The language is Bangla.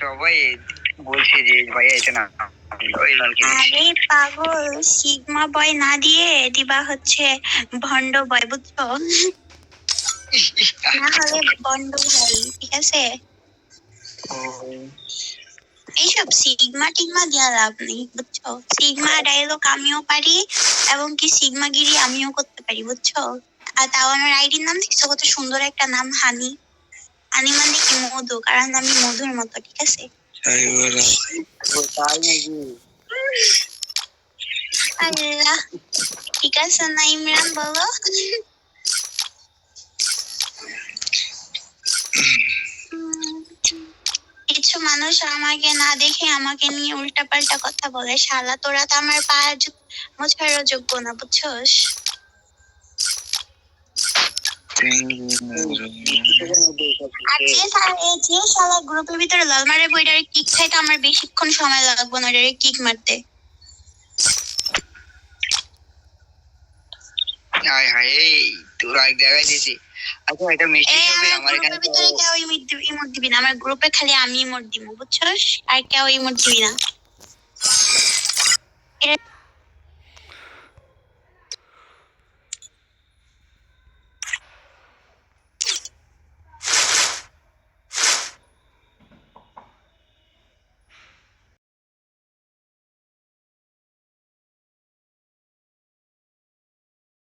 সবাই বলছে যে ভাইয়া এটা না, আরে পাগল, সিগমা বয় না দিয়ে দিবা হচ্ছে ভন্ড বয়, বুঝছো? না হলে বন্ড ভাই, ঠিক আছে? এইসব সিগমা টিগমা দিয়া লাভ নেই, বুঝছো? সিগমা ডায়লগ আমিও পারি, এবং কি সিগমা গিরি আমিও করতে পারি, বুঝছো? আর তাও আমার আইডির নাম দেখছো, কত সুন্দর একটা নাম, হানি। হানি মানে কি মধু, কারণ আমি মধুর মতো, ঠিক আছে? আল্লাহ, ঠিক আছে না ইমরান, বলো। কিছু মানুষ আমাকে না দেখে আমাকে নিয়ে উল্টাপাল্টা কথা বলে, শালা তোরা তো আমার পা মোছারও যোগ্য না, বুঝছোস? আর যে শালা গ্রুপের ভিতরে লাল মারে বইটারে কিক খাইতে আমার বেশিক্ষণ সময় লাগবে না, এটারে কিক মারতে। হায় হায়, তোর এক জায়গায় দিছি। আচ্ছা এটা মেসেজ হবে আমার এখানে, ভিতরে কেউ ইমোট দিবি না, আমার গ্রুপে খালি আমি ইমোট দিব, বুঝছস? আর কেউ ইমোট দিবি না।